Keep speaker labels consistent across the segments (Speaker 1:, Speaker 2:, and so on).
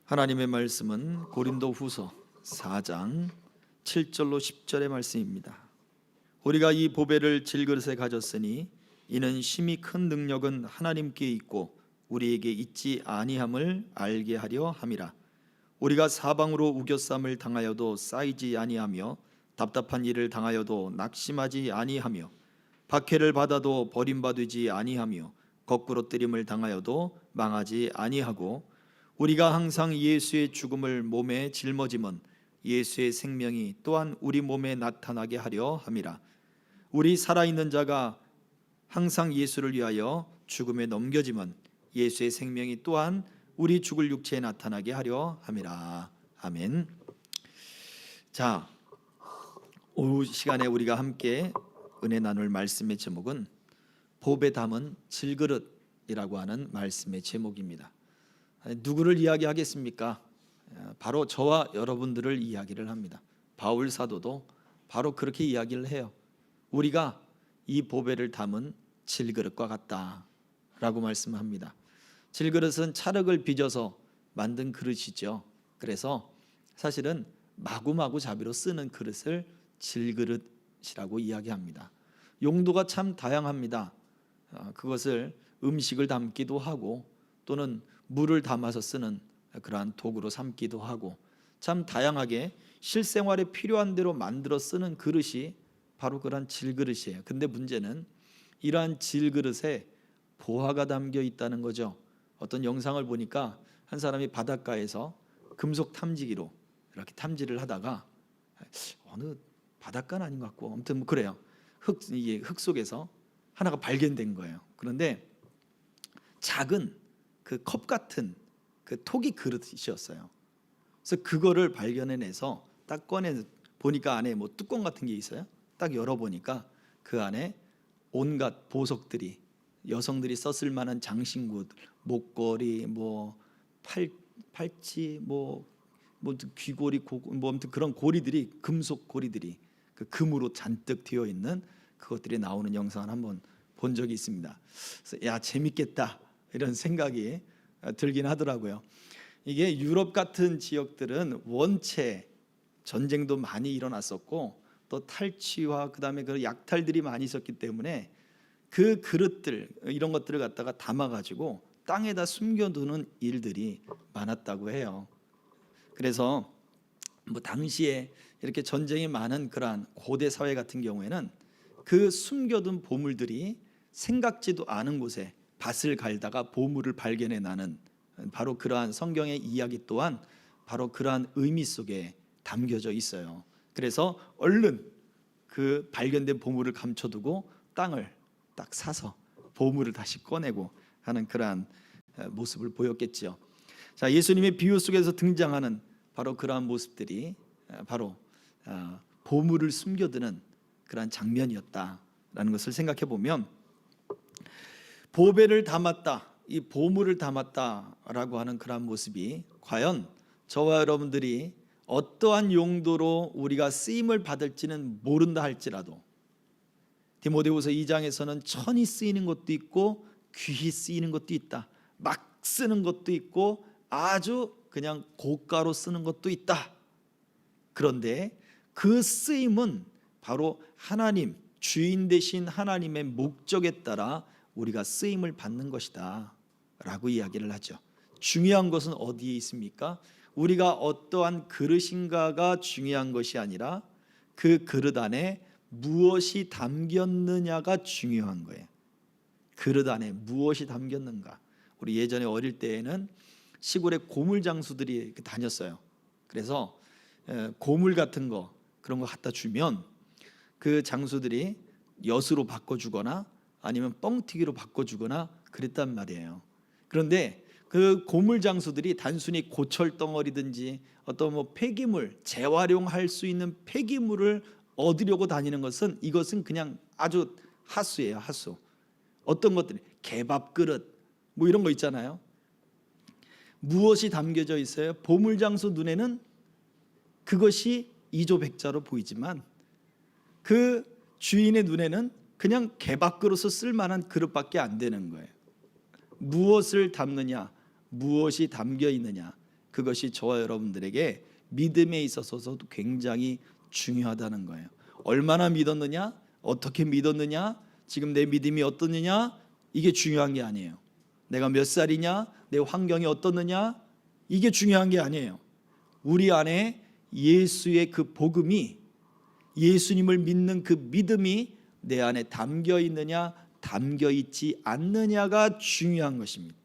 Speaker 1: 하나님의 말씀은 고린도후서 4장 7절로 10절의 말씀입니다. 우리가 이 보배를 질그릇에 가졌으니 이는 심히 큰 능력은 하나님께 있고 우리에게 있지 아니함을 알게 하려 함이라. 우리가 사방으로 우겨쌈을 당하여도 쌓이지 아니하며 답답한 일을 당하여도 낙심하지 아니하며 박해를 받아도 버림받지 아니하며 거꾸로 뜨림을 당하여도 망하지 아니하고 우리가 항상 예수의 죽음을 몸에 짊어짐은 예수의 생명이 또한 우리 몸에 나타나게 하려 함이라. 우리 살아있는 자가 항상 예수를 위하여 죽음에 넘겨짐은 예수의 생명이 또한 우리 죽을 육체에 나타나게 하려 함이라. 아멘. 자, 오후 시간에 우리가 함께 은혜 나눌 말씀의 제목은 보배 담은 질그릇이라고 하는 말씀의 제목입니다. 누구를 이야기하겠습니까? 바로 저와 여러분들을 이야기를 합니다. 바울 사도도 바로 그렇게 이야기를 해요. 우리가 이 보배를 담은 질그릇과 같다라고 말씀합니다. 질그릇은 찰흙을 빚어서 만든 그릇이죠. 그래서 사실은 마구마구 자비로 쓰는 그릇을 질그릇이라고 이야기합니다. 용도가 참 다양합니다. 그것을 음식을 담기도 하고 또는 물을 담아서 쓰는 그러한 도구로 삼기도 하고 참 다양하게 실생활에 필요한 대로 만들어 쓰는 그릇이 바로 그러한 질그릇이에요. 근데 문제는 이러한 질그릇에 보화가 담겨 있다는 거죠. 어떤 영상을 보니까 한 사람이 바닷가에서 금속 탐지기로 이렇게 탐지를 하다가 어느 바닷가는 아닌 것 같고 아무튼 뭐 그래요. 흙 속에서 하나가 발견된 거예요. 그런데 작은 그 컵 같은 그 토기 그릇이었어요. 그래서 그거를 발견해내서 딱 꺼내 보니까 안에 뭐 뚜껑 같은 게 있어요. 딱 열어보니까 그 안에 온갖 보석들이 여성들이 썼을 만한 장신구, 목걸이, 뭐 팔찌, 뭐 귀고리, 뭐 아무튼 그런 고리들이 금속 고리들이 그 금으로 잔뜩 되어 있는 그것들이 나오는 영상을 한번 본 적이 있습니다. 그래서 야 재밌겠다 이런 생각이 들긴 하더라고요. 이게 유럽 같은 지역들은 원체 전쟁도 많이 일어났었고 또 탈취와 그다음에 그 약탈들이 많이 있었기 때문에 그 그릇들 이런 것들을 갖다가 담아가지고 땅에다 숨겨두는 일들이 많았다고 해요. 그래서 뭐 당시에 이렇게 전쟁이 많은 그러한 고대 사회 같은 경우에는 그 숨겨둔 보물들이 생각지도 않은 곳에 밭을 갈다가 보물을 발견해 나는 바로 그러한 성경의 이야기 또한 바로 그러한 의미 속에 담겨져 있어요. 그래서 얼른 그 발견된 보물을 감춰두고 땅을 딱 사서 보물을 다시 꺼내고 하는 그러한 모습을 보였겠죠. 자, 예수님의 비유 속에서 등장하는 바로 그러한 모습들이 바로 보물을 숨겨두는 그러한 장면이었다라는 것을 생각해 보면 보배를 담았다, 이 보물을 담았다라고 하는 그러한 모습이 과연 저와 여러분들이 어떠한 용도로 우리가 쓰임을 받을지는 모른다 할지라도 디모데후서 2장에서는 천히 쓰이는 것도 있고 귀히 쓰이는 것도 있다. 막 쓰는 것도 있고 아주 그냥 고가로 쓰는 것도 있다. 그런데 그 쓰임은 바로 하나님, 주인 되신 하나님의 목적에 따라 우리가 쓰임을 받는 것이다 라고 이야기를 하죠. 중요한 것은 어디에 있습니까? 우리가 어떠한 그릇인가가 중요한 것이 아니라 그 그릇 안에 무엇이 담겼느냐가 중요한 거예요. 그릇 안에 무엇이 담겼는가. 우리 예전에 어릴 때에는 시골에 고물 장수들이 다녔어요. 그래서 고물 같은 거 그런 거 갖다 주면 그 장수들이 엿으로 바꿔주거나 아니면 뻥튀기로 바꿔주거나 그랬단 말이에요. 그런데 그 고물 장수들이 단순히 고철 덩어리든지 어떤 뭐 폐기물, 재활용할 수 있는 폐기물을 얻으려고 다니는 것은 이것은 그냥 아주 하수예요, 하수. 어떤 것들이 개밥 그릇 뭐 이런 거 있잖아요. 무엇이 담겨져 있어요? 보물장수 눈에는 그것이 이조백자로 보이지만 그 주인의 눈에는 그냥 개밥 그릇을 쓸 만한 그릇밖에 안 되는 거예요. 무엇을 담느냐, 무엇이 담겨 있느냐, 그것이 저와 여러분들에게 믿음에 있어서도 굉장히 중요하다는 거예요. 얼마나 믿었느냐, 어떻게 믿었느냐, 지금 내 믿음이 어떻느냐, 이게 중요한 게 아니에요. 내가 몇 살이냐, 내 환경이 어떻느냐, 이게 중요한 게 아니에요. 우리 안에 예수의 그 복음이, 예수님을 믿는 그 믿음이 내 안에 담겨 있느냐, 담겨 있지 않느냐가 중요한 것입니다.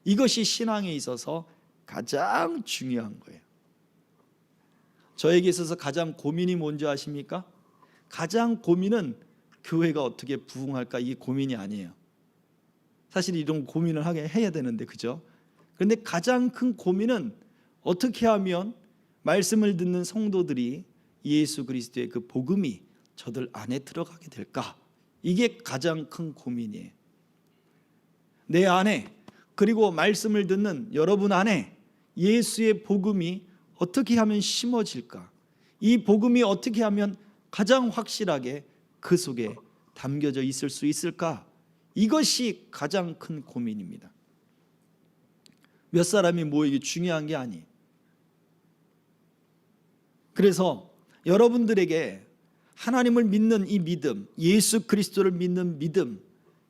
Speaker 1: 이것이 신앙에 있어서 가장 중요한 거예요. 저에게 있어서 가장 고민이 뭔지 아십니까? 가장 고민은 교회가 어떻게 부흥할까, 이게 고민이 아니에요. 사실 이런 고민을 해야 되는데, 그죠? 그런데 가장 큰 고민은 어떻게 하면 말씀을 듣는 성도들이 예수 그리스도의 그 복음이 저들 안에 들어가게 될까? 이게 가장 큰 고민이에요. 내 안에, 그리고 말씀을 듣는 여러분 안에 예수의 복음이 어떻게 하면 심어질까? 이 복음이 어떻게 하면 가장 확실하게 그 속에 담겨져 있을 수 있을까? 이것이 가장 큰 고민입니다. 몇 사람이 모이기 중요한 게 아니에요. 그래서 여러분들에게 하나님을 믿는 이 믿음, 예수 그리스도를 믿는 믿음,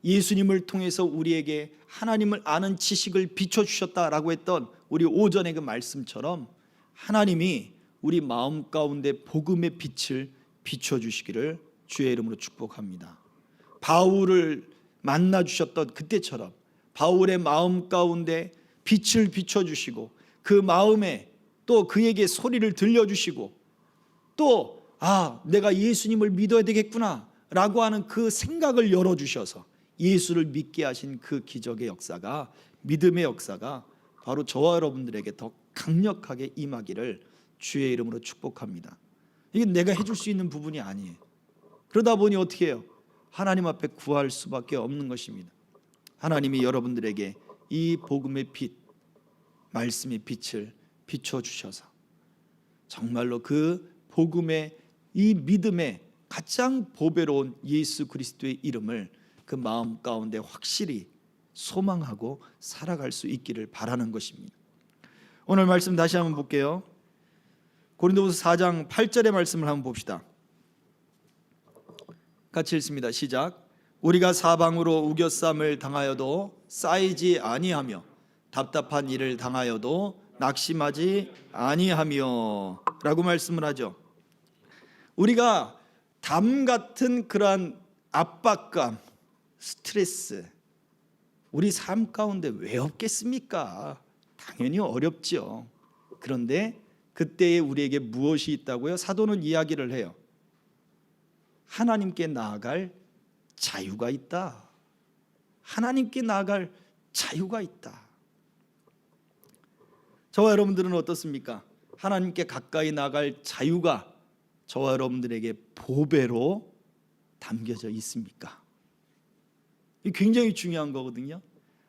Speaker 1: 예수님을 통해서 우리에게 하나님을 아는 지식을 비춰주셨다라고 했던 우리 오전의 그 말씀처럼 하나님이 우리 마음 가운데 복음의 빛을 비춰주시기를 주의 이름으로 축복합니다. 바울을 만나주셨던 그때처럼 바울의 마음 가운데 빛을 비춰주시고 그 마음에 또 그에게 소리를 들려주시고 또 내가 예수님을 믿어야 되겠구나 라고 하는 그 생각을 열어주셔서 예수를 믿게 하신 그 기적의 역사가, 믿음의 역사가 바로 저와 여러분들에게 더 강력하게 임하기를 주의 이름으로 축복합니다. 이게 내가 해줄 수 있는 부분이 아니에요. 그러다 보니 어떻게 해요? 하나님 앞에 구할 수밖에 없는 것입니다. 하나님이 여러분들에게 이 복음의 빛, 말씀의 빛을 비춰주셔서 정말로 그 복음의 이 믿음의 가장 보배로운 예수 그리스도의 이름을 그 마음 가운데 확실히 소망하고 살아갈 수 있기를 바라는 것입니다. 오늘 말씀 다시 한번 볼게요. 고린도후서 4장 8절의 말씀을 한번 봅시다. 같이 읽습니다. 시작. 우리가 사방으로 우겨쌈을 당하여도 쌓이지 아니하며 답답한 일을 당하여도 낙심하지 아니하며 라고 말씀을 하죠. 우리가 담 같은 그러한 압박감, 스트레스, 우리 삶 가운데 왜 없겠습니까? 당연히 어렵죠. 그런데 그때에 우리에게 무엇이 있다고요? 사도는 이야기를 해요. 하나님께 나아갈 자유가 있다. 하나님께 나아갈 자유가 있다. 저와 여러분들은 어떻습니까? 하나님께 가까이 나아갈 자유가 저와 여러분들에게 보배로 담겨져 있습니까? 이게 굉장히 중요한 거거든요.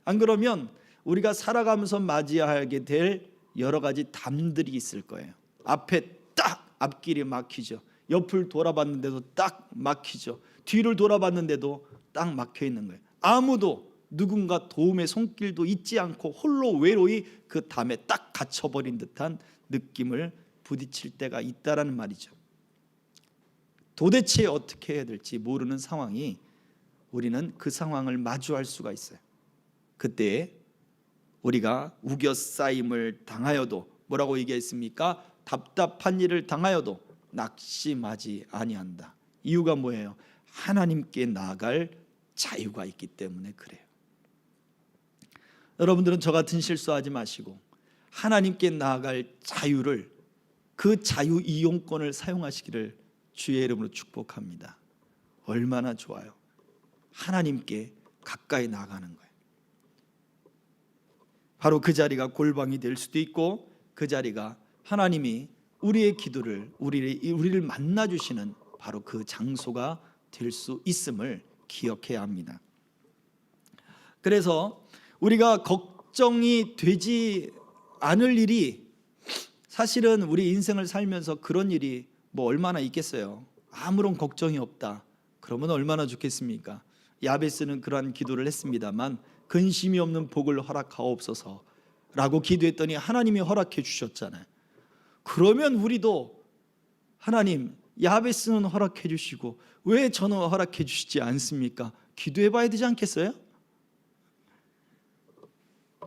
Speaker 1: 안 그러면 우리가 살아가면서 맞이하게 될 여러 가지 담들이 있을 거예요. 앞에 딱 앞길이 막히죠. 옆을 돌아봤는데도 딱 막히죠. 뒤를 돌아봤는데도 딱 막혀 있는 거예요. 아무도 누군가 도움의 손길도 있지 않고 홀로 외로이 그 담에 딱 갇혀버린 듯한 느낌을 부딪힐 때가 있다라는 말이죠. 도대체 어떻게 해야 될지 모르는 상황이, 우리는 그 상황을 마주할 수가 있어요. 그때 우리가 우겨싸임을 당하여도, 뭐라고 얘기했습니까? 답답한 일을 당하여도 낙심하지 아니한다. 이유가 뭐예요? 하나님께 나아갈 자유가 있기 때문에 그래요. 여러분들은 저 같은 실수하지 마시고 하나님께 나아갈 자유를, 그 자유 이용권을 사용하시기를 주의 이름으로 축복합니다. 얼마나 좋아요. 하나님께 가까이 나가는 거예요. 바로 그 자리가 골방이 될 수도 있고, 그 자리가 하나님이 우리의 기도를, 우리를 만나주시는 바로 그 장소가 될 수 있음을 기억해야 합니다. 그래서 우리가 걱정이 되지 않을 일이, 사실은 우리 인생을 살면서 그런 일이 뭐 얼마나 있겠어요. 아무런 걱정이 없다. 그러면 얼마나 좋겠습니까? 야베스는 그러한 기도를 했습니다만, 근심이 없는 복을 허락하옵소서 라고 기도했더니 하나님이 허락해 주셨잖아요. 그러면 우리도 하나님, 야베스는 허락해 주시고 왜 저는 허락해 주시지 않습니까? 기도해 봐야 되지 않겠어요?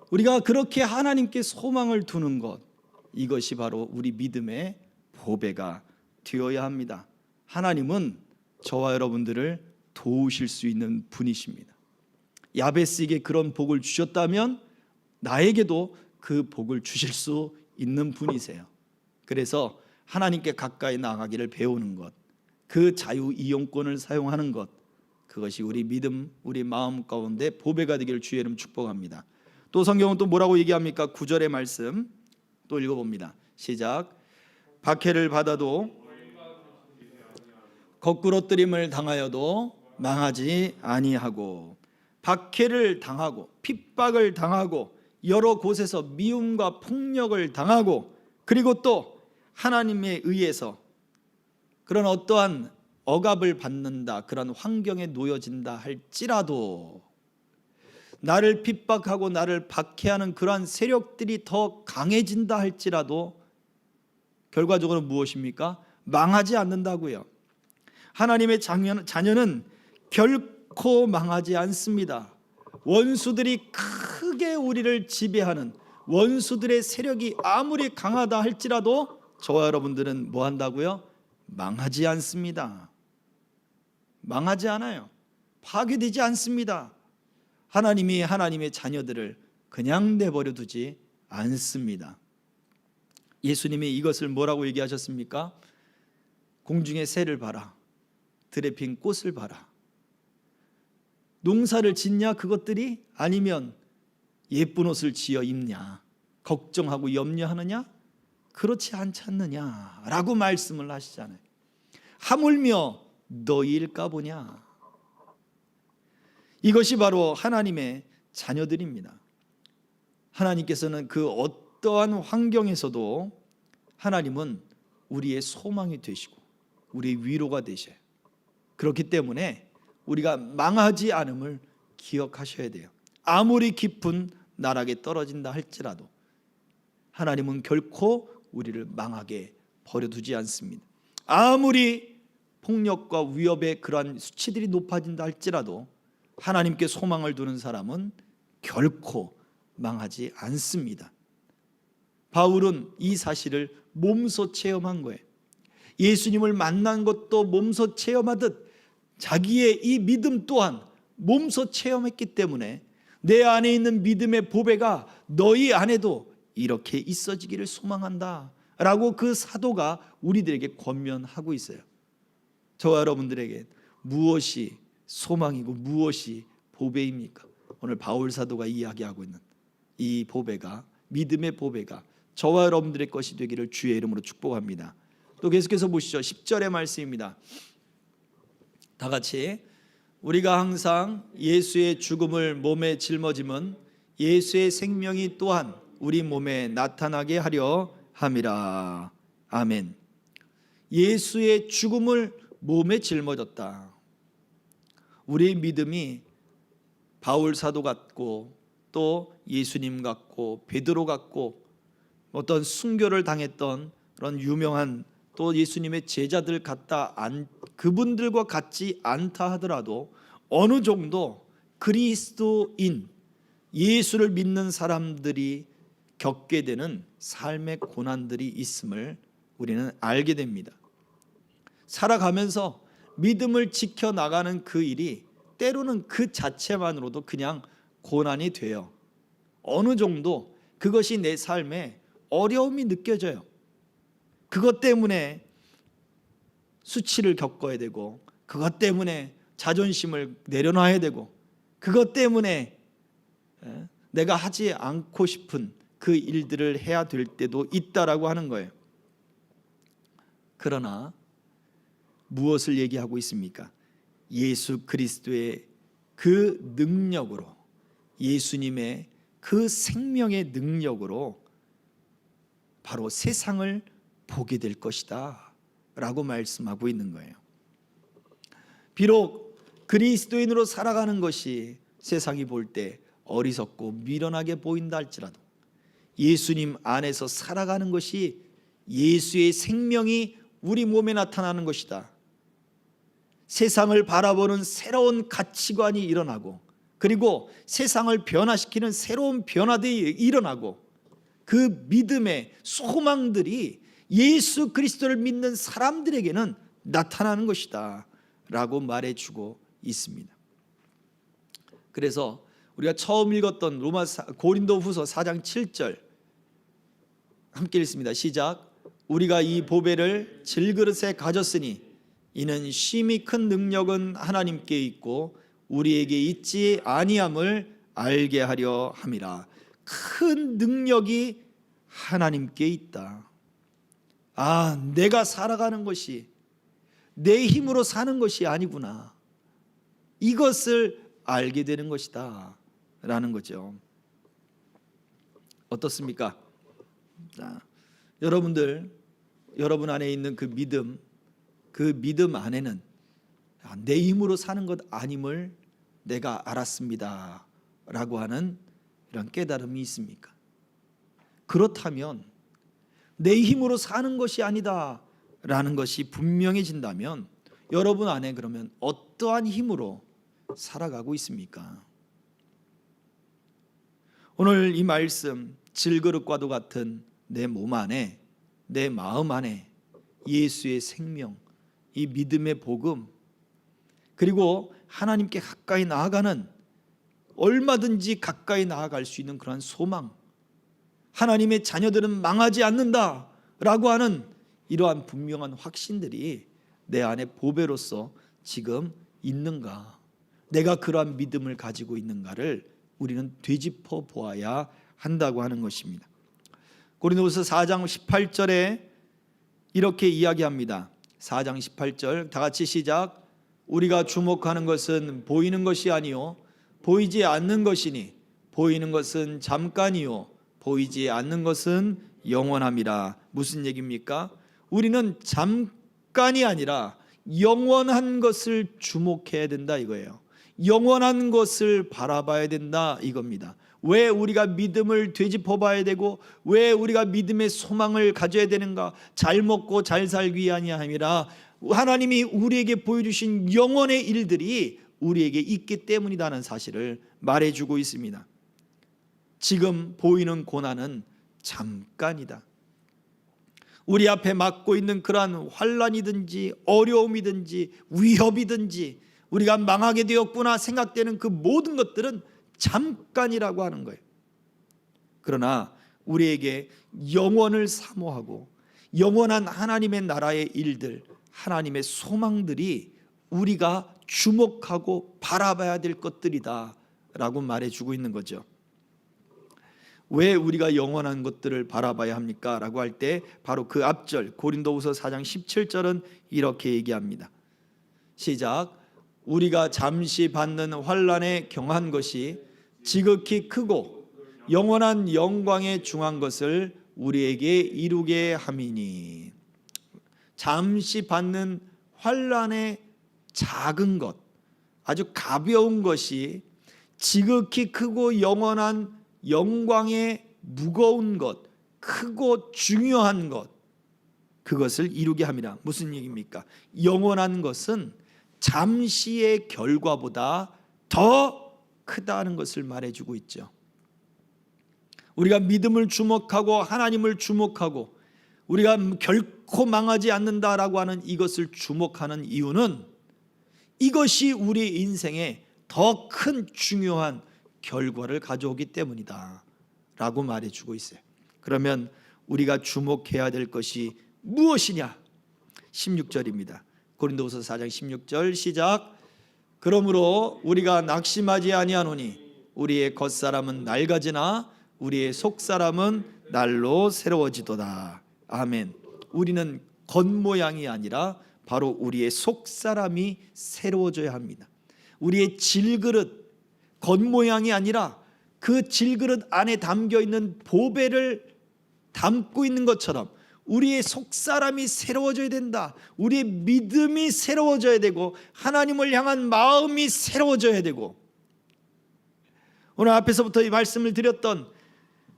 Speaker 1: 우리가 그렇게 하나님께 소망을 두는 것, 이것이 바로 우리 믿음의 보배가 되어야 합니다. 하나님은 저와 여러분들을 도우실 수 있는 분이십니다. 야베스에게 그런 복을 주셨다면 나에게도 그 복을 주실 수 있는 분이세요. 그래서 하나님께 가까이 나가기를 배우는 것, 그 자유 이용권을 사용하는 것, 그것이 우리 믿음, 우리 마음 가운데 보배가 되기를 주의 이름 축복합니다. 또 성경은 또 뭐라고 얘기합니까? 9절의 말씀 또 읽어봅니다. 시작. 박해를 받아도 거꾸러뜨림을 당하여도 망하지 아니하고, 박해를 당하고 핍박을 당하고 여러 곳에서 미움과 폭력을 당하고, 그리고 또 하나님에 의해서 그런 어떠한 억압을 받는다, 그런 환경에 놓여진다 할지라도, 나를 핍박하고 나를 박해하는 그러한 세력들이 더 강해진다 할지라도 결과적으로 무엇입니까? 망하지 않는다고요. 하나님의 자녀는 결코 망하지 않습니다. 원수들이 크게 우리를 지배하는 원수들의 세력이 아무리 강하다 할지라도 저와 여러분들은 뭐 한다고요? 망하지 않습니다. 망하지 않아요. 파괴되지 않습니다. 하나님이 하나님의 자녀들을 그냥 내버려 두지 않습니다. 예수님이 이것을 뭐라고 얘기하셨습니까? 공중의 새를 봐라, 들에 핀 꽃을 봐라. 농사를 짓냐 그것들이? 아니면 예쁜 옷을 지어 입냐? 걱정하고 염려하느냐? 그렇지 않지 않느냐? 라고 말씀을 하시잖아요. 하물며 너희일까 보냐? 이것이 바로 하나님의 자녀들입니다. 하나님께서는 그 어떠한 환경에서도 하나님은 우리의 소망이 되시고 우리의 위로가 되셔요. 그렇기 때문에 우리가 망하지 않음을 기억하셔야 돼요. 아무리 깊은 나락에 떨어진다 할지라도 하나님은 결코 우리를 망하게 버려두지 않습니다. 아무리 폭력과 위협의 그러한 수치들이 높아진다 할지라도 하나님께 소망을 두는 사람은 결코 망하지 않습니다. 바울은 이 사실을 몸소 체험한 거예요. 예수님을 만난 것도 몸소 체험하듯 자기의 이 믿음 또한 몸소 체험했기 때문에 내 안에 있는 믿음의 보배가 너희 안에도 이렇게 있어지기를 소망한다 라고 그 사도가 우리들에게 권면하고 있어요. 저와 여러분들에게 무엇이 소망이고 무엇이 보배입니까? 오늘 바울 사도가 이야기하고 있는 이 보배가, 믿음의 보배가 저와 여러분들의 것이 되기를 주의 이름으로 축복합니다. 또 계속해서 보시죠. 10절의 말씀입니다. 다 같이, 우리가 항상 예수의 죽음을 몸에 짊어짐은 예수의 생명이 또한 우리 몸에 나타나게 하려 함이라. 아멘. 예수의 죽음을 몸에 짊어졌다. 우리의 믿음이 바울 사도 같고 또 예수님 같고 베드로 같고 어떤 순교를 당했던 그런 유명한 또 예수님의 제자들 같다 그분들과 같지 않다 하더라도 어느 정도 그리스도인 예수를 믿는 사람들이 겪게 되는 삶의 고난들이 있음을 우리는 알게 됩니다. 살아가면서 믿음을 지켜나가는 그 일이 때로는 그 자체만으로도 그냥 고난이 돼요. 어느 정도 그것이 내 삶에 어려움이 느껴져요. 그것 때문에 수치를 겪어야 되고, 그것 때문에 자존심을 내려놔야 되고, 그것 때문에 내가 하지 않고 싶은 그 일들을 해야 될 때도 있다라고 하는 거예요. 그러나 무엇을 얘기하고 있습니까? 예수 그리스도의 그 능력으로, 예수님의 그 생명의 능력으로 바로 세상을 보게 될 것이다 라고 말씀하고 있는 거예요. 비록 그리스도인으로 살아가는 것이 세상이 볼 때 어리석고 미련하게 보인다 할지라도, 예수님 안에서 살아가는 것이 예수의 생명이 우리 몸에 나타나는 것이다. 세상을 바라보는 새로운 가치관이 일어나고, 그리고 세상을 변화시키는 새로운 변화들이 일어나고, 그 믿음의 소망들이 예수 그리스도를 믿는 사람들에게는 나타나는 것이다 라고 말해주고 있습니다. 그래서 우리가 처음 읽었던 고린도후서 4장 7절 함께 읽습니다. 시작. 우리가 이 보배를 질그릇에 가졌으니 이는 심히 큰 능력은 하나님께 있고 우리에게 있지 아니함을 알게 하려 함이라. 큰 능력이 하나님께 있다. 내가 살아가는 것이 내 힘으로 사는 것이 아니구나, 이것을 알게 되는 것이다 라는 거죠. 어떻습니까? 여러분 안에 있는 그 믿음 안에는 내 힘으로 사는 것 아님을 내가 알았습니다 라고 하는 이런 깨달음이 있습니까? 그렇다면 내 힘으로 사는 것이 아니다 라는 것이 분명해진다면 여러분 안에 그러면 어떠한 힘으로 살아가고 있습니까? 오늘 이 말씀, 질그릇과도 같은 내 몸 안에, 내 마음 안에 예수의 생명, 이 믿음의 복음, 그리고 하나님께 가까이 나아가는, 얼마든지 가까이 나아갈 수 있는 그러한 소망, 하나님의 자녀들은 망하지 않는다 라고 하는 이러한 분명한 확신들이 내 안에 보배로서 지금 있는가, 내가 그러한 믿음을 가지고 있는가를 우리는 되짚어 보아야 한다고 하는 것입니다. 고린도후서 4장 18절에 이렇게 이야기합니다. 4장 18절 다 같이 시작. 우리가 주목하는 것은 보이는 것이 아니요 보이지 않는 것이니 보이는 것은 잠깐이요 보이지 않는 것은 영원함이라. 무슨 얘기입니까? 우리는 잠깐이 아니라 영원한 것을 주목해야 된다 이거예요. 영원한 것을 바라봐야 된다 이겁니다. 왜 우리가 믿음을 되짚어 봐야 되고 왜 우리가 믿음의 소망을 가져야 되는가? 잘 먹고 잘 살기 위함이 아니라 하나님이 우리에게 보여주신 영원의 일들이 우리에게 있기 때문이라는 사실을 말해주고 있습니다. 지금 보이는 고난은 잠깐이다. 우리 앞에 맞고 있는 그러한 환난이든지 어려움이든지 위협이든지 우리가 망하게 되었구나 생각되는 그 모든 것들은 잠깐이라고 하는 거예요. 그러나 우리에게 영원을 사모하고 영원한 하나님의 나라의 일들, 하나님의 소망들이 우리가 주목하고 바라봐야 될 것들이다 라고 말해주고 있는 거죠. 왜 우리가 영원한 것들을 바라봐야 합니까? 라고 할 때 바로 그 앞절 고린도후서 4장 17절은 이렇게 얘기합니다. 시작. 우리가 잠시 받는 환난에 경한 것이 지극히 크고 영원한 영광에 중한 것을 우리에게 이루게 함이니. 잠시 받는 환난의 작은 것, 아주 가벼운 것이 지극히 크고 영원한 영광의 무거운 것, 크고 중요한 것, 그것을 이루게 함이라. 무슨 얘기입니까? 영원한 것은 잠시의 결과보다 더 크다는 것을 말해주고 있죠. 우리가 믿음을 주목하고 하나님을 주목하고 우리가 결코 망하지 않는다라고 하는 이것을 주목하는 이유는 이것이 우리 인생에 더 큰 중요한 결과를 가져오기 때문이다 라고 말해주고 있어요. 그러면 우리가 주목해야 될 것이 무엇이냐? 16절입니다. 고린도후서 4장 16절 시작. 그러므로 우리가 낙심하지 아니하노니 우리의 겉사람은 낡아지나 우리의 속사람은 날로 새로워지도다. 아멘. 우리는 겉모양이 아니라 바로 우리의 속사람이 새로워져야 합니다. 우리의 질그릇, 겉모양이 아니라 그 질그릇 안에 담겨있는 보배를 담고 있는 것처럼 우리의 속사람이 새로워져야 된다. 우리의 믿음이 새로워져야 되고 하나님을 향한 마음이 새로워져야 되고, 오늘 앞에서부터 이 말씀을 드렸던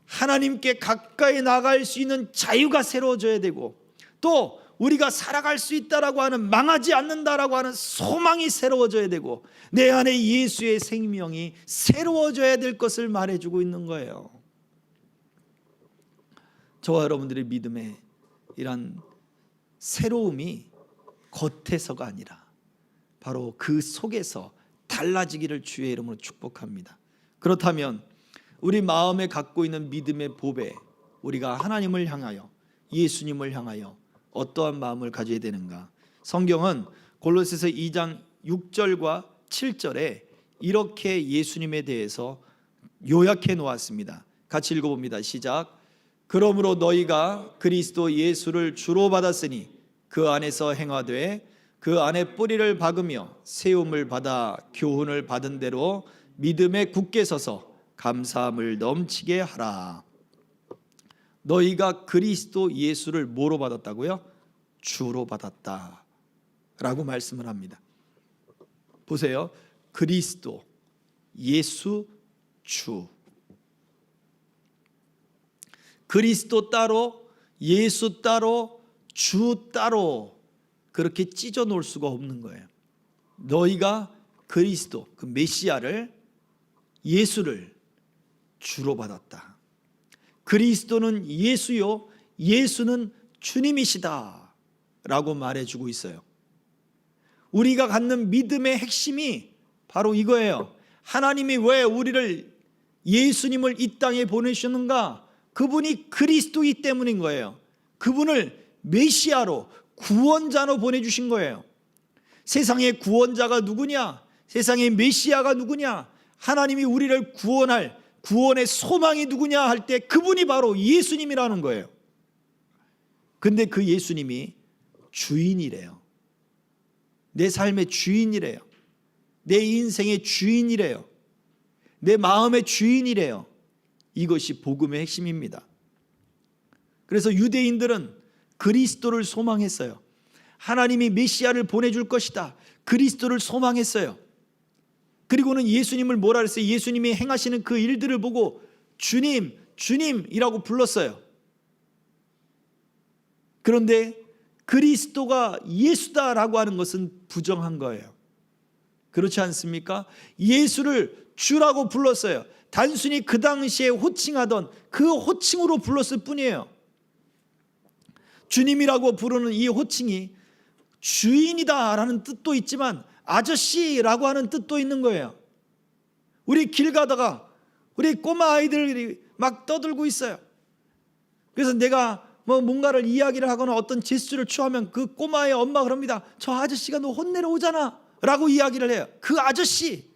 Speaker 1: 하나님께 가까이 나갈 수 있는 자유가 새로워져야 되고, 또 우리가 살아갈 수 있다라고 하는, 망하지 않는다라고 하는 소망이 새로워져야 되고, 내 안에 예수의 생명이 새로워져야 될 것을 말해주고 있는 거예요. 저와 여러분들의 믿음의 이런 새로움이 겉에서가 아니라 바로 그 속에서 달라지기를 주의 이름으로 축복합니다. 그렇다면 우리 마음에 갖고 있는 믿음의 보배, 우리가 하나님을 향하여, 예수님을 향하여 어떠한 마음을 가져야 되는가? 성경은 골로새서 2장 6절과 7절에 이렇게 예수님에 대해서 요약해 놓았습니다. 같이 읽어봅니다. 시작. 그러므로 너희가 그리스도 예수를 주로 받았으니 그 안에서 행하되 그 안에 뿌리를 박으며 세움을 받아 교훈을 받은 대로 믿음에 굳게 서서 감사함을 넘치게 하라. 너희가 그리스도 예수를 뭐로 받았다고요? 주로 받았다 라고 말씀을 합니다. 보세요. 그리스도, 예수, 주. 그리스도 따로, 예수 따로, 주 따로 그렇게 찢어 놓을 수가 없는 거예요. 너희가 그리스도, 그 메시아를, 예수를 주로 받았다. 그리스도는 예수요, 예수는 주님이시다 라고 말해주고 있어요. 우리가 갖는 믿음의 핵심이 바로 이거예요. 하나님이 왜 우리를, 예수님을 이 땅에 보내셨는가? 그분이 그리스도이기 때문인 거예요. 그분을 메시아로, 구원자로 보내주신 거예요. 세상의 구원자가 누구냐? 세상의 메시아가 누구냐? 하나님이 우리를 구원할 구원의 소망이 누구냐 할 때 그분이 바로 예수님이라는 거예요. 근데 그 예수님이 주인이래요. 내 삶의 주인이래요. 내 인생의 주인이래요. 내 마음의 주인이래요. 이것이 복음의 핵심입니다. 그래서 유대인들은 그리스도를 소망했어요. 하나님이 메시아를 보내줄 것이다. 그리스도를 소망했어요. 그리고는 예수님을 뭐라 그랬어요? 예수님이 행하시는 그 일들을 보고 주님, 주님이라고 불렀어요. 그런데 그리스도가 예수다라고 하는 것은 부정한 거예요. 그렇지 않습니까? 예수를 주라고 불렀어요. 단순히 그 당시에 호칭하던 그 호칭으로 불렀을 뿐이에요. 주님이라고 부르는 이 호칭이 주인이다라는 뜻도 있지만 아저씨라고 하는 뜻도 있는 거예요. 우리 길 가다가 우리 꼬마 아이들이 막 떠들고 있어요. 그래서 내가 뭔가를 이야기를 하거나 어떤 제스처를 취하면 그 꼬마의 엄마가 그럽니다. 저 아저씨가 너 혼내러 오잖아 라고 이야기를 해요. 그 아저씨,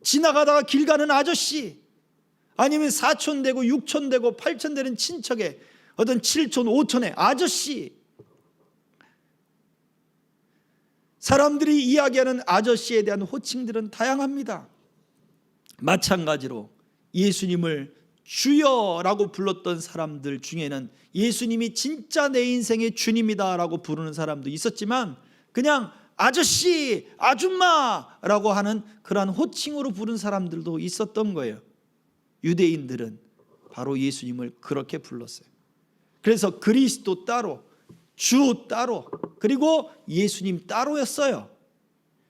Speaker 1: 지나가다가 길 가는 아저씨, 아니면 사촌 되고 육촌 되고 팔촌 되는 친척의 어떤 칠촌 오촌의 아저씨, 사람들이 이야기하는 아저씨에 대한 호칭들은 다양합니다. 마찬가지로 예수님을 주여라고 불렀던 사람들 중에는 예수님이 진짜 내 인생의 주님이다라고 부르는 사람도 있었지만 그냥 아저씨, 아줌마라고 하는 그러한 호칭으로 부른 사람들도 있었던 거예요. 유대인들은 바로 예수님을 그렇게 불렀어요. 그래서 그리스도 따로, 주 따로, 그리고 예수님 따로였어요.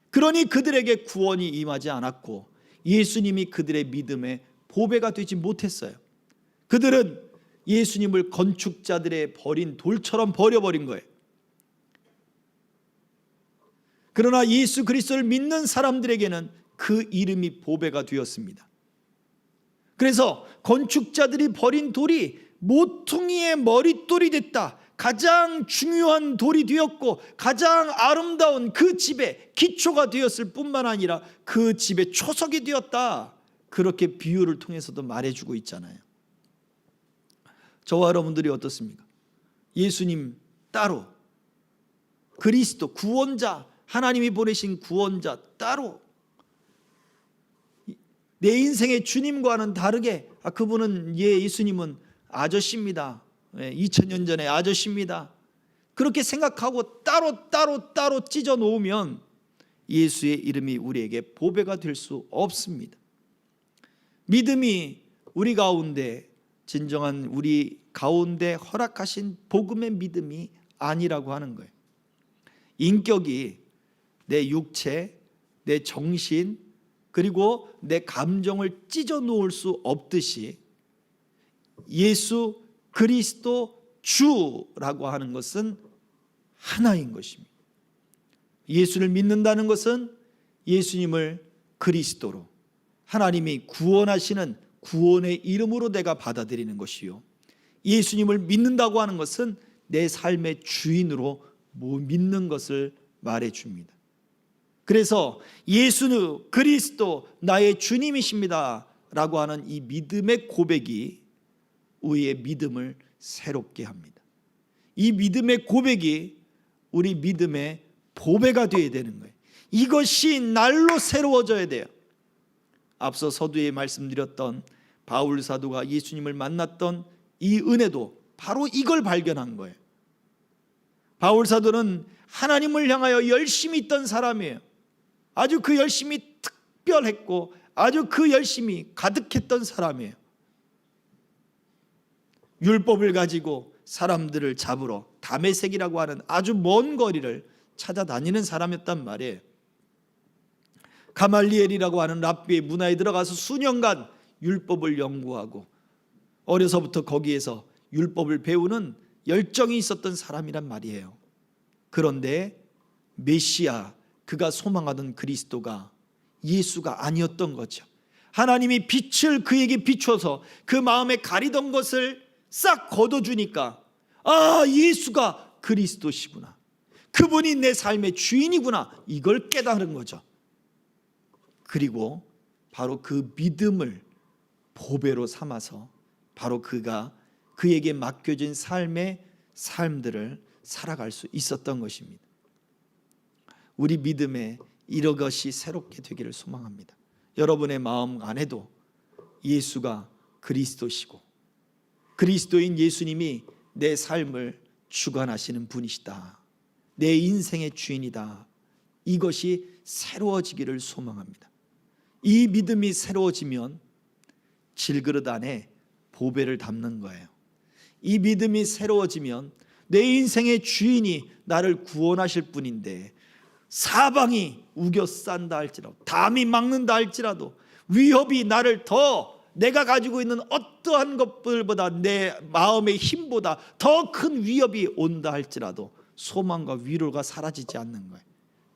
Speaker 1: 그러니 그들에게 구원이 임하지 않았고 예수님이 그들의 믿음의 보배가 되지 못했어요. 그들은 예수님을 건축자들의 버린 돌처럼 버려버린 거예요. 그러나 예수 그리스도를 믿는 사람들에게는 그 이름이 보배가 되었습니다. 그래서 건축자들이 버린 돌이 모퉁이의 머릿돌이 됐다. 가장 중요한 돌이 되었고 가장 아름다운 그 집의 기초가 되었을 뿐만 아니라 그 집의 초석이 되었다. 그렇게 비유를 통해서도 말해주고 있잖아요. 저와 여러분들이 어떻습니까? 예수님 따로, 그리스도 구원자, 하나님이 보내신 구원자 따로, 내 인생의 주님과는 다르게 그분은 예수님은 아저씨입니다. 2000년 전에 아저씨입니다. 그렇게 생각하고 따로 찢어 놓으면 예수의 이름이 우리에게 보배가 될 수 없습니다. 믿음이 우리 가운데 진정한 우리 가운데 허락하신 복음의 믿음이 아니라고 하는 거예요. 인격이 내 육체, 내 정신, 그리고 내 감정을 찢어 놓을 수 없듯이 예수 그리스도 주라고 하는 것은 하나인 것입니다. 예수를 믿는다는 것은 예수님을 그리스도로, 하나님이 구원하시는 구원의 이름으로 내가 받아들이는 것이요, 예수님을 믿는다고 하는 것은 내 삶의 주인으로 믿는 것을 말해 줍니다. 그래서 예수는 그리스도 나의 주님이십니다 라고 하는 이 믿음의 고백이 우리의 믿음을 새롭게 합니다. 이 믿음의 고백이 우리 믿음의 보배가 되어야 되는 거예요. 이것이 날로 새로워져야 돼요. 앞서 서두에 말씀드렸던 바울 사도가 예수님을 만났던 이 은혜도 바로 이걸 발견한 거예요. 바울 사도는 하나님을 향하여 열심히 있던 사람이에요. 아주 그 열심이 특별했고 아주 그 열심이 가득했던 사람이에요. 율법을 가지고 사람들을 잡으러 다메섹이라고 하는 아주 먼 거리를 찾아다니는 사람이었단 말이에요. 가말리엘이라고 하는 랍비의 문화에 들어가서 수년간 율법을 연구하고 어려서부터 거기에서 율법을 배우는 열정이 있었던 사람이란 말이에요. 그런데 메시아, 그가 소망하던 그리스도가 예수가 아니었던 거죠. 하나님이 빛을 그에게 비춰서 그 마음에 가리던 것을 싹 걷어주니까, 아, 예수가 그리스도시구나, 그분이 내 삶의 주인이구나, 이걸 깨달은 거죠. 그리고 바로 그 믿음을 보배로 삼아서 바로 그에게 맡겨진 삶들을 살아갈 수 있었던 것입니다. 우리 믿음에 이런 것이 새롭게 되기를 소망합니다. 여러분의 마음 안에도 예수가 그리스도시고 그리스도인 예수님이 내 삶을 주관하시는 분이시다, 내 인생의 주인이다, 이것이 새로워지기를 소망합니다. 이 믿음이 새로워지면 질그릇 안에 보배를 담는 거예요. 이 믿음이 새로워지면 내 인생의 주인이 나를 구원하실 분인데, 사방이 우겨싼다 할지라도, 담이 막는다 할지라도, 위협이 나를 더 내가 가지고 있는 어떠한 것들보다, 내 마음의 힘보다 더 큰 위협이 온다 할지라도 소망과 위로가 사라지지 않는 거예요.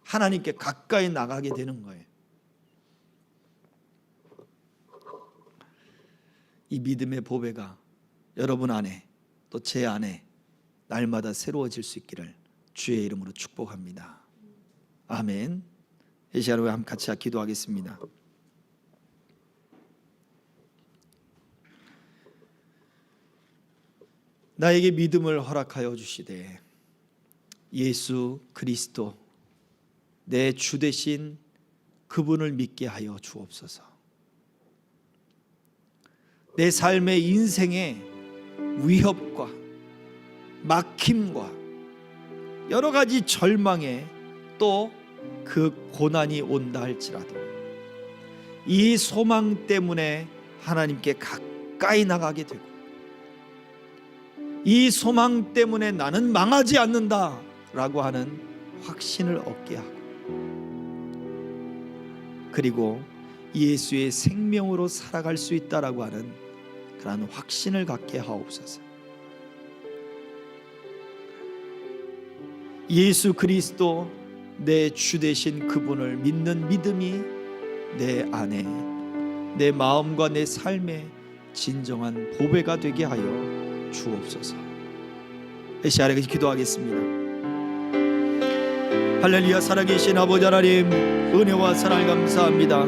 Speaker 1: 하나님께 가까이 나가게 되는 거예요. 이 믿음의 보배가 여러분 안에, 또 제 안에 날마다 새로워질 수 있기를 주의 이름으로 축복합니다. 아멘. 이 시간에 같이 기도하겠습니다. 나에게 믿음을 허락하여 주시되 예수 그리스도 내 주 되신 그분을 믿게 하여 주옵소서. 내 삶의 인생의 위협과 막힘과 여러 가지 절망에 또 그 고난이 온다 할지라도 이 소망 때문에 하나님께 가까이 나가게 되고, 이 소망 때문에 나는 망하지 않는다 라고 하는 확신을 얻게 하고, 그리고 예수의 생명으로 살아갈 수 있다라고 하는 그런 확신을 갖게 하옵소서. 예수 그리스도 내 주 되신 그분을 믿는 믿음이 내 안에, 내 마음과 내 삶의 진정한 보배가 되게 하여 주옵소서. 이 시간에 기도하겠습니다. 할렐루야. 살아계신 아버지 하나님, 은혜와 사랑을 감사합니다.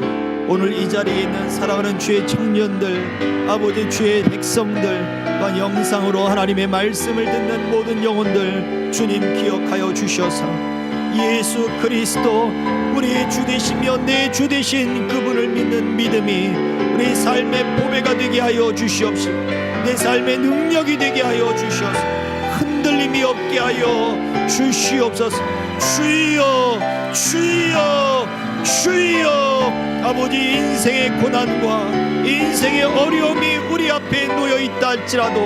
Speaker 1: 오늘 이 자리에 있는 사랑하는 주의 청년들, 아버지 주의 백성들, 또한 영상으로 하나님의 말씀을 듣는 모든 영혼들 주님 기억하여 주셔서 예수 그리스도 우리의 주 되시며 내 주 되신 그분을 믿는 믿음이 우리 삶의 보배가 되게 하여 주시옵시고, 내 삶의 능력이 되게 하여 주셔서 흔들림이 없게 하여 주시옵소서. 주여 주여 주여, 아버지, 인생의 고난과 인생의 어려움이 우리 앞에 놓여 있다 할지라도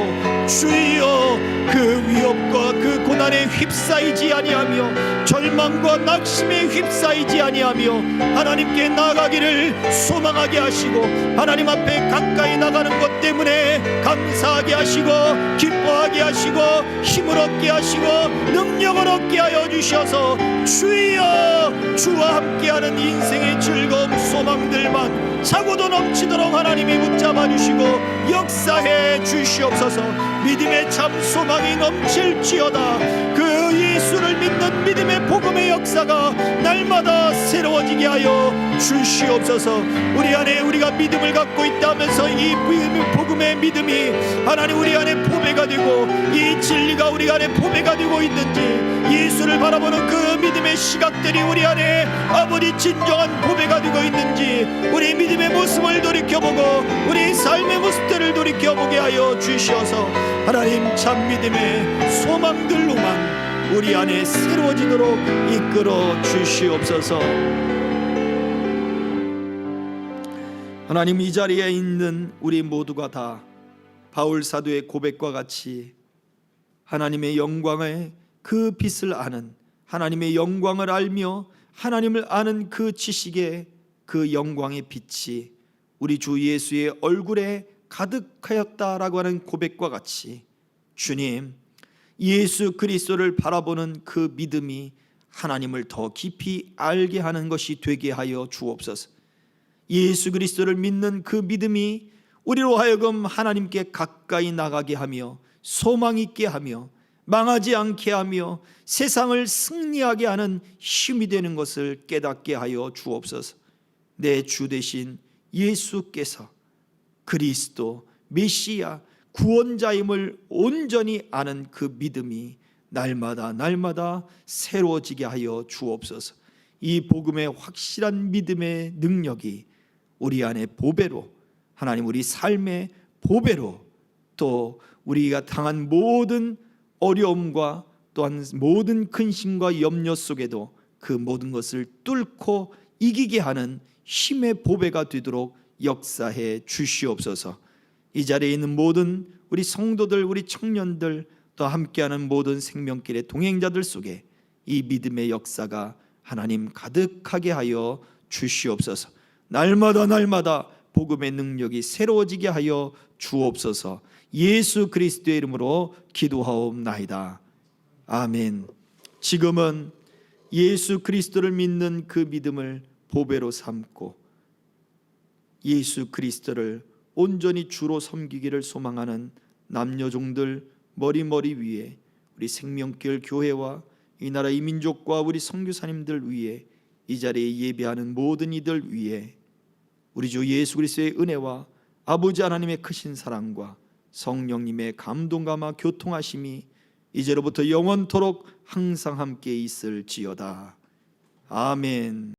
Speaker 1: 주여, 그 위협과 그 고난에 휩싸이지 아니하며 절망과 낙심에 휩싸이지 아니하며 하나님께 나아가기를 소망하게 하시고 하나님 앞에 가까이 나가는 것 때문에 감사하게 하시고 기뻐하게 하시고 힘을 얻게 하시고 능력을 얻게 하여 주셔서 주여, 주와 함께하는 인생의 즐거움 소망들만 차고도 넘치도록 하나님이 붙잡아 주시고 역사해 주시옵소서. 믿음의 참 소망이 넘칠지어다. 그 예수를 믿는 믿음의 복음의 역사가 날마다 새로워지게 하여 주시옵소서. 우리 안에 우리가 믿음을 갖고 있다면서 이 복음의 믿음이 하나님 우리 안에 보배가 되고 이 진리가 우리 안에 보배가 되고 있는지, 예수를 바라보는 그 믿음의 시각들이 우리 안에 아버지 진정한 보배가 되고 있는지 우리 믿음의 모습을 돌이켜보고 우리 삶의 모습들을 돌이켜보게 하여 주시어서 하나님 참 믿음의 소망들로만 우리 안에 새로워지도록 이끌어 주시옵소서. 하나님, 이 자리에 있는 우리 모두가 다 바울 사도의 고백과 같이 하나님의 영광의 그 빛을 아는, 하나님의 영광을 알며 하나님을 아는 그 지식의 그 영광의 빛이 우리 주 예수의 얼굴에 가득하였다라고 하는 고백과 같이 주님, 예수 그리스도를 바라보는 그 믿음이 하나님을 더 깊이 알게 하는 것이 되게 하여 주옵소서. 예수 그리스도를 믿는 그 믿음이 우리로 하여금 하나님께 가까이 나가게 하며 소망 있게 하며 망하지 않게 하며 세상을 승리하게 하는 힘이 되는 것을 깨닫게 하여 주옵소서. 내 주 되신 예수께서 그리스도 메시아 구원자임을 온전히 아는 그 믿음이 날마다 날마다 새로워지게 하여 주옵소서. 이 복음의 확실한 믿음의 능력이 우리 안에 보배로, 하나님 우리 삶의 보배로, 또 우리가 당한 모든 어려움과 또한 모든 근심과 염려 속에도 그 모든 것을 뚫고 이기게 하는 힘의 보배가 되도록 역사해 주시옵소서. 이 자리에 있는 모든 우리 성도들, 우리 청년들, 또 함께하는 모든 생명길의 동행자들 속에 이 믿음의 역사가 하나님 가득하게 하여 주시옵소서. 날마다 날마다 복음의 능력이 새로워지게 하여 주옵소서. 예수 그리스도의 이름으로 기도하옵나이다. 아멘. 지금은 예수 그리스도를 믿는 그 믿음을 보배로 삼고 예수 그리스도를 온전히 주로 섬기기를 소망하는 남녀종들 머리 위에 우리 생명길 교회와 이 나라 이 민족과 우리 선교사님들 위에 이 자리에 예배하는 모든 이들 위에 우리 주 예수 그리스도의 은혜와 아버지 하나님의 크신 사랑과 성령님의 감동감화 교통하심이 이제로부터 영원토록 항상 함께 있을지어다. 아멘.